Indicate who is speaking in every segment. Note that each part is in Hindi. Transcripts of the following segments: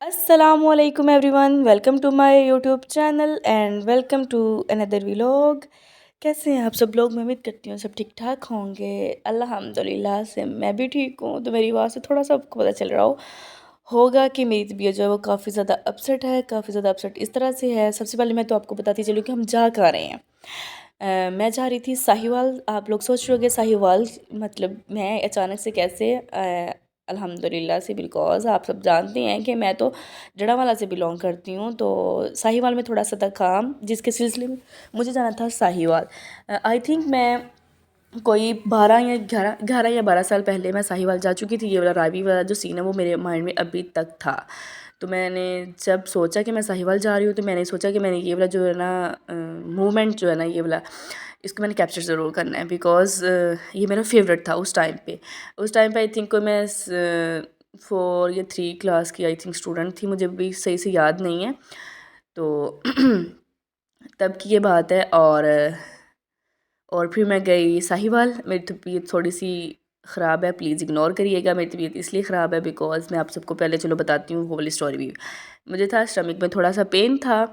Speaker 1: Assalamualaikum everyone, welcome to my YouTube channel and welcome to another vlog. कैसे हैं आप सब लोग? मैं उम्मीद करती हूँ सब ठीक ठाक होंगे। अल्हम्दुलिल्लाह से मैं भी ठीक हूँ। तो मेरी आवाज़ से थोड़ा सा आपको पता चल रहा होगा कि मेरी तबीयत जो है वो काफ़ी ज़्यादा अपसेट है। काफ़ी ज़्यादा अपसेट इस तरह से है, सबसे पहले मैं तो आपको बताती चलूँ कि हम जा कहाँ रहे हैं। मैं जा रही थी साहिवाल। आप लोग सोच रहे होंगे साहिवाल मतलब मैं अचानक से कैसे अल्हम्दुलिल्लाह से, बिकॉज़ आप सब जानते हैं कि मैं तो जड़ावाला से बिलोंग करती हूँ। तो साहिवाल में थोड़ा सा था काम, जिसके सिलसिले में मुझे जाना था साहिवाल। आई थिंक मैं कोई 12 या 11 या 12 साल पहले मैं साहिवाल जा चुकी थी। ये वाला रावी वाला जो सीन है वो मेरे माइंड में अभी तक था। तो मैंने जब सोचा कि मैं साहिवाल जा रही हूँ तो मैंने सोचा कि मैंने ये वाला जो है ना मूवमेंट जो है ना, ये वाला इसको मैंने कैप्चर ज़रूर करना है। बिकॉज़ ये मेरा फेवरेट था उस टाइम पे। उस टाइम पे आई थिंक कोई मैं 4 या 3 क्लास की आई थिंक स्टूडेंट थी, मुझे भी सही से याद नहीं है। तो तब की ये बात है। और फिर मैं गई साहिवाल। मेरी तबीयत थोड़ी सी ख़राब है, प्लीज़ इग्नोर करिएगा। मेरी तबीयत इसलिए ख़राब है बिकॉज़ मैं आप सबको पहले चलो बताती हूँ वो वाली स्टोरी भी। मुझे था स्टमक में थोड़ा सा पेन था।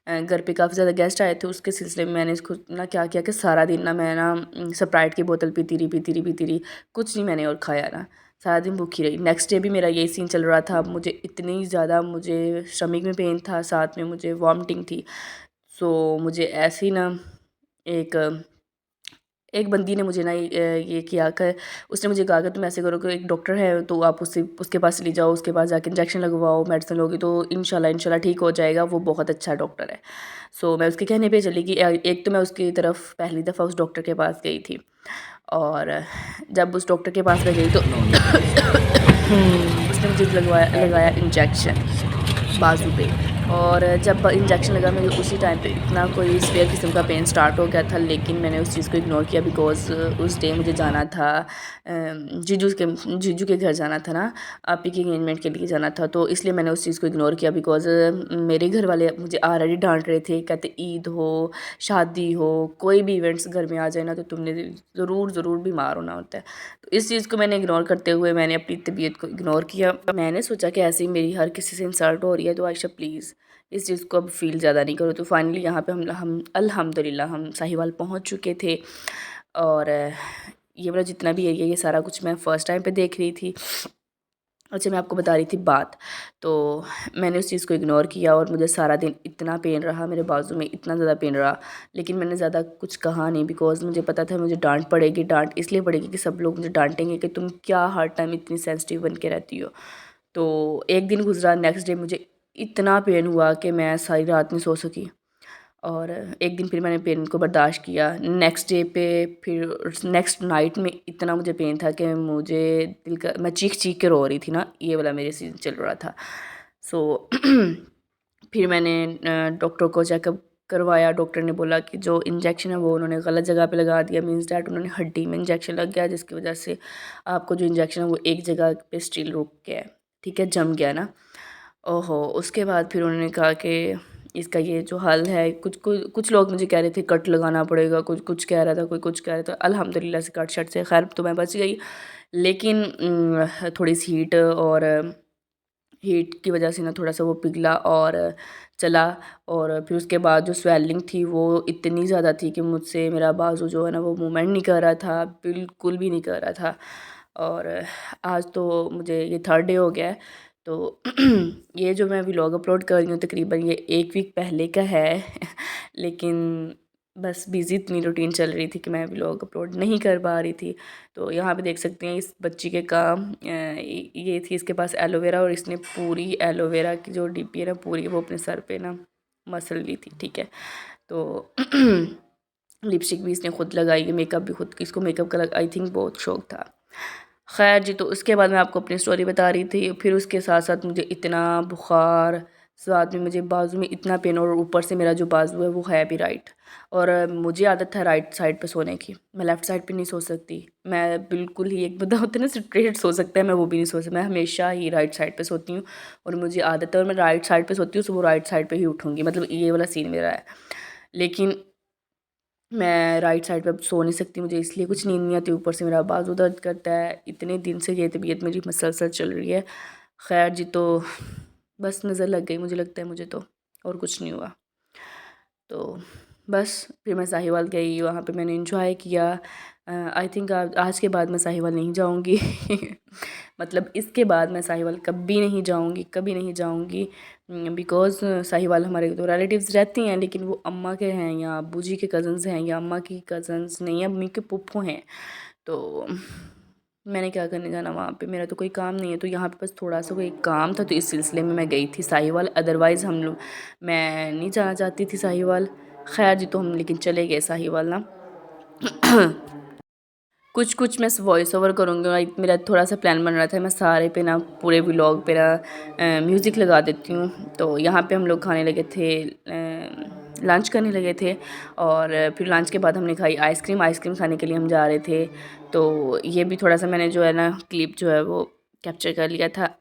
Speaker 1: घर पे काफ़ी ज़्यादा गेस्ट आए थे, उसके सिलसिले में मैंने इसको ना क्या किया कि सारा दिन ना मैं ना स्प्राइट की बोतल पीती रही, कुछ नहीं मैंने और खाया ना, सारा दिन भूखी रही। नेक्स्ट डे भी मेरा यही सीन चल रहा था। मुझे इतनी ज़्यादा मुझे स्टमक में पेन था, साथ में मुझे वॉमिटिंग थी। सो मुझे ऐसे ही ना एक एक बंदी ने मुझे ना ये किया कि उसने मुझे कहा कि तुम ऐसे करो कि एक डॉक्टर है तो आप उसके पास चली जाओ, उसके पास जाके इंजेक्शन लगवाओ, मेडिसिन लोगी तो इंशाल्लाह ठीक हो जाएगा, वो बहुत अच्छा डॉक्टर है। सो मैं उसके कहने पे चली कि एक तो मैं उसकी तरफ पहली दफ़ा उस डॉक्टर के पास गई थी। और जब उस डॉक्टर के पास मैं गई तो उसने मुझे लगवाया लगाया इंजेक्शन बाजू पे। और जब इंजेक्शन लगा मुझे उसी टाइम पे इतना कोई सीवियर किस्म का पेन स्टार्ट हो गया था, लेकिन मैंने उस चीज़ को इग्नोर किया बिकॉज़ उस डे मुझे जाना था जीजू के घर जाना था ना, आपी की एंगेजमेंट के लिए जाना था। तो इसलिए मैंने उस चीज़ को इग्नोर किया बिकॉज़ मेरे घर वाले मुझे ऑलरेडी डांट रहे थे, कहते ईद हो, शादी हो, कोई भी इवेंट्स घर में आ जाए ना तो तुमने ज़रूर बीमार होना होता है। तो इस चीज़ को मैंने इग्नोर करते हुए मैंने अपनी तबीयत को इग्नोर किया। मैंने सोचा कि ऐसे ही मेरी हर किसी से इंसल्ट हो रही है तो आयशा प्लीज़ इस चीज़ को अब फ़ील ज़्यादा नहीं करो। तो फाइनली यहाँ पे हम अल्हम्दुलिल्लाह हम साहिवाल पहुँच चुके थे। और ये वाला जितना भी एरिया ये सारा कुछ मैं फ़र्स्ट टाइम पे देख रही थी। अच्छा, मैं आपको बता रही थी बात। तो मैंने उस चीज़ को इग्नोर किया और मुझे सारा दिन इतना पेन रहा, मेरे बाजू में इतना ज़्यादा पेन रहा, लेकिन मैंने ज़्यादा कुछ कहा नहीं बिकॉज़ मुझे पता था मुझे डांट पड़ेगी। डांट इसलिए पड़ेगी कि सब लोग मुझे डांटेंगे कि तुम क्या हर टाइम इतनी सेंसिटिव बन के रहती हो। तो एक दिन गुजरा, नेक्स्ट डे मुझे इतना पेन हुआ कि मैं सारी रात नहीं सो सकी। और एक दिन फिर मैंने पेन को बर्दाश्त किया। नेक्स्ट डे पे फिर नेक्स्ट नाइट में इतना मुझे पेन था कि मुझे दिल का मैं चीख के रो रही थी ना, ये वाला मेरे सीन चल रहा था। सो फिर मैंने डॉक्टर को चेकअप करवाया। डॉक्टर ने बोला कि जो इंजेक्शन है वो उन्होंने गलत जगह पे लगा दिया, मीन्स डैट उन्होंने हड्डी में इंजेक्शन लग गया, जिसकी वजह से आपको जो इंजेक्शन है वो एक जगह पे स्टिल रुक गया है, ठीक है, जम गया ना। ओहो! उसके बाद फिर उन्होंने कहा कि इसका ये जो हल है, कुछ लोग मुझे कह रहे थे कट लगाना पड़ेगा, कुछ कुछ कह रहा था, कोई कुछ कह रहा था। अल्हम्दुलिल्लाह से कट शट से खैर तो मैं बच गई। लेकिन थोड़ी-सी हीट की वजह से ना थोड़ा-सा वो पिघला और चला। और फिर उसके बाद जो स्वेलिंग थी वो इतनी ज़्यादा थी कि मुझसे मेरा बाज़ू जो है ना वो मूवमेंट नहीं कर रहा था, बिल्कुल भी नहीं कर रहा था। और आज तो मुझे ये 3rd डे हो गया है। तो ये जो मैं व्लॉग अपलोड कर रही हूँ तकरीबन ये 1 वीक पहले का है। लेकिन बस बिज़ी इतनी रूटीन चल रही थी कि मैं व्लॉग अपलोड नहीं कर पा रही थी। तो यहाँ पे देख सकते हैं इस बच्ची के काम ये थी इसके पास एलोवेरा, और इसने पूरी एलोवेरा की जो डिब्बी है ना पूरी वो अपने सर पे ना मसल ली थी, ठीक है। तो लिपस्टिक भी इसने खुद लगाई, मेकअप भी खुद, इसको मेकअप का आई थिंक बहुत शौक था। खैर जी, तो उसके बाद मैं आपको अपनी स्टोरी बता रही थी। फिर उसके साथ साथ मुझे इतना बुखार, साथ में मुझे बाजू में इतना पेन, और ऊपर से मेरा जो बाजू है वो है भी राइट। और मुझे आदत है राइट साइड पे सोने की, मैं लेफ़्ट साइड पे नहीं सो सकती। मैं बिल्कुल ही एक बंदा होता है ना स्ट्रेट सो सकता है, मैं वो भी नहीं सो सकती। मैं हमेशा ही राइट साइड पे सोती हूँ और मुझे आदत है, और मैं राइट साइड पे सोती हूँ तो वो राइट साइड पे ही उठूँगी, मतलब ये वाला सीन मेरा है। लेकिन मैं राइट साइड पे अब सो नहीं सकती, मुझे इसलिए कुछ नींद नहीं आती, ऊपर से मेरा बाजू दर्द करता है। इतने दिन से ये तबीयत मेरी मुसलसल चल रही है। खैर जी, तो बस नज़र लग गई मुझे लगता है मुझे तो, और कुछ नहीं हुआ। तो बस फिर मैं साहिवाल गई, वहाँ पे मैंने एंजॉय किया। आई थिंक आज के बाद मैं साहिवाल नहीं जाऊँगी मतलब इसके बाद मैं साहिवाल कभी नहीं जाऊँगी, कभी नहीं जाऊँगी। बिकॉज़ साहिवाल हमारे तो रिलेटिव्स रहती हैं, लेकिन वो अम्मा के हैं या अब्बू जी के कज़न्स हैं, या अम्मा की कज़न्स नहीं, अम्मी के फूफो हैं। तो मैंने क्या करने जाना वहाँ पे, मेरा तो कोई काम नहीं है। तो यहाँ पे बस थोड़ा-सा कोई काम था, तो इस सिलसिले में मैं गई थी साहिवाल। अदरवाइज़ मैं नहीं जाना चाहती थी साहिवाल। ख़ैर जी, तो हम लेकिन चले गए साहिवाल ना। कुछ मैं वॉइस ओवर करूँगी, और एक मेरा थोड़ा-सा प्लान बन रहा था, मैं सारे पे ना पूरे व्लॉग पे ना म्यूज़िक लगा देती हूँ। तो यहाँ पे हम लोग खाने लगे थे, लंच करने लगे थे, और फिर लंच के बाद हमने खाई आइसक्रीम खाने के लिए हम जा रहे थे। तो ये भी थोड़ा-सा मैंने जो है ना क्लिप जो है वो कैप्चर कर लिया था।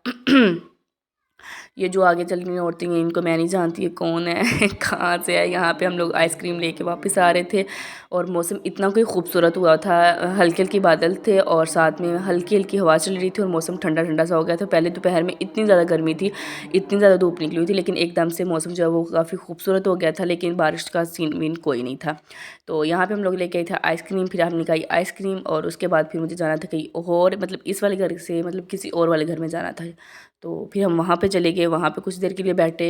Speaker 1: ये जो आगे चल रही औरतें हैं, इनको मैं नहीं जानती ये कौन है कहाँ से है। यहाँ पे हम लोग आइसक्रीम लेके वापस आ रहे थे, और मौसम इतना कोई खूबसूरत हुआ था, हल्के-हल्के बादल थे और साथ में हल्की-हल्की हवा चल रही थी, और मौसम ठंडा-ठंडा सा हो गया था। पहले दोपहर में इतनी ज़्यादा गर्मी थी, इतनी ज़्यादा धूप निकली हुई थी, लेकिन एकदम से मौसम जो है वो काफ़ी खूबसूरत हो गया था, लेकिन बारिश का सीन-वीन कोई नहीं था। तो यहाँ पे हम लोग लेके आए थे आइसक्रीम, फिर हमने खाई आइसक्रीम, और उसके बाद फिर मुझे जाना था कहीं और, मतलब इस वाले घर से मतलब किसी और वाले घर में जाना था। तो फिर हम वहाँ पे चले गए, वहाँ पे कुछ देर के लिए बैठे,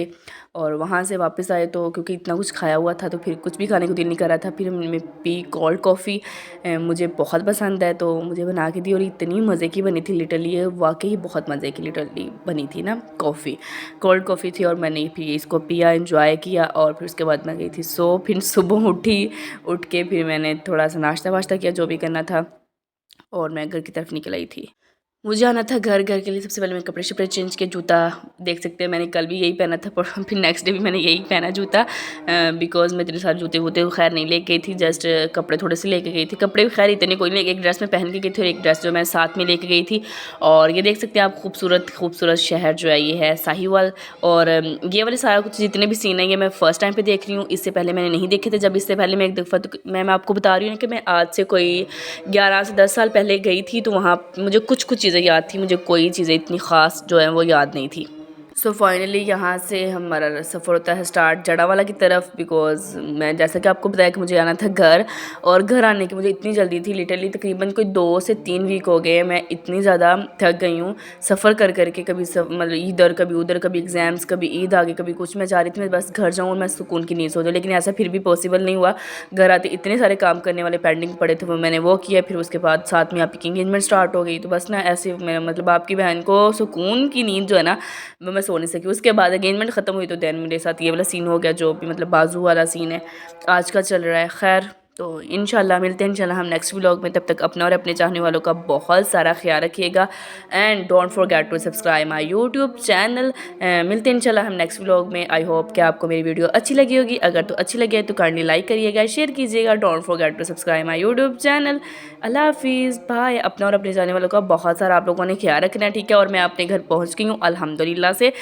Speaker 1: और वहाँ से वापस आए। तो क्योंकि इतना कुछ खाया हुआ था, तो फिर कुछ भी खाने को दिल नहीं कर रहा था। फिर हमने पी कोल्ड कॉफ़ी, मुझे बहुत पसंद है, तो मुझे बना के दी, और इतनी मज़े की बनी थी, लिटरली ये वाकई बहुत मज़े की लिटरली बनी थी ना कॉफ़ी, कोल्ड कॉफ़ी थी। और मैंने फिर इसको पिया, एंजॉय किया, और फिर उसके बाद मैं गई थी फिर सुबह उठ के फिर मैंने थोड़ा सा नाश्ता वाश्ता किया, जो भी करना था, और मैं घर की तरफ निकल आई थी। मुझे आना था घर के लिए सबसे पहले मैं कपड़े शपड़े चेंज किए, जूता देख सकते हैं मैंने कल भी यही पहना था, पर फिर नेक्स्ट डे भी मैंने यही पहना जूता, बिकॉज़ मैं इतने सारे जूते वूते खैर नहीं लेके गई थी, जस्ट कपड़े थोड़े से लेके गई थी। कपड़े भी खैर इतने कोई नहीं, एक ड्रेस में पहन के गई थी, और एक ड्रेस जो मैं साथ में लेके गई थी। और ये देख सकते हैं आप, खूबसूरत शहर जो है ये है साहिवाल। और ये वाले सारा कुछ जितने भी सीन है, ये मैं फ़र्स्ट टाइम पे देख रही हूँ, इससे पहले मैंने नहीं देखे थे। जब इससे पहले मैं एक दफ़ा, तो मैं आपको बता रही हूँ कि मैं आज से कोई 11 से 10 साल पहले गई थी, तो वहाँ मुझे कुछ चीज़ें याद थी, मुझे कोई चीज़ें इतनी ख़ास जो है वो याद नहीं थी। सो फाइनली यहाँ से हमारा सफ़र होता है स्टार्ट जड़ावाला की तरफ, बिकॉज़ मैं जैसा कि आपको बताया कि मुझे आना था घर, और घर आने की मुझे इतनी जल्दी थी, लिटरली तकरीबन कोई 2 से 3 वीक हो गए, मैं इतनी ज़्यादा थक गई हूँ सफ़र कर के, कभी मतलब इधर कभी उधर, कभी एग्ज़ाम्स, कभी ईद आ गई, कभी कुछ। मैं चाह रही थी मैं बस घर जाऊँ और मैं सुकून की नींद सो जाऊँ, लेकिन ऐसा फिर भी पॉसिबल नहीं हुआ। घर आते इतने सारे काम करने वाले पेंडिंग पड़े थे, वो मैंने वो किया, फिर उसके बाद साथ में आपकी एंगेजमेंट स्टार्ट हो गई। तो बस ना ऐसे मैं मतलब आपकी बहन को सुकून की नींद जो है ना, वो मैं सो नहीं सकी। उसके बाद एंगेजमेंट ख़त्म हुई, तो दैन मेरे साथ ये वाला सीन हो गया, जो भी मतलब बाजू वाला सीन है आज का चल रहा है। खैर, तो इंशाल्लाह मिलते हैं इंशाल्लाह हम नेक्स्ट व्लॉग में। तब तक अपना और अपने चाहने वालों का बहुत सारा ख्याल रखिएगा, and don't forget to subscribe my YouTube channel. मिलते हैं इंशाल्लाह हम नेक्स्ट व्लॉग में। आई होप कि आपको मेरी वीडियो अच्छी लगी होगी, अगर तो अच्छी लगी है तो काइंडली लाइक करिएगा, शेयर कीजिएगा। Don't forget to subscribe my YouTube channel. अल्लाह हाफिज़, बाय। अपना और अपने चाहने वालों का बहुत सारा आप लोगों ने ख्याल रखना है, ठीक है। और मैं अपने घर पहुँच गई हूँ अल्हम्दुलिल्लाह से,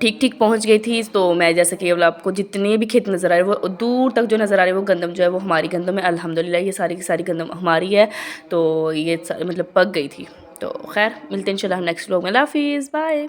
Speaker 1: ठीक पहुंच गई थी। तो मैं जैसे कि केवल आपको जितने भी खेत नज़र आ रहे हैं, वो दूर तक जो नज़र आ रहे हैं, वो गंदम जो है वो हमारी गंदम है अल्हम्दुलिल्लाह। ये सारी की सारी गंदम हमारी है, तो ये मतलब पक गई थी। तो खैर, मिलते हैं इंशाल्लाह नेक्स्ट व्लॉग में। अल्लाह हाफिज़, बाय।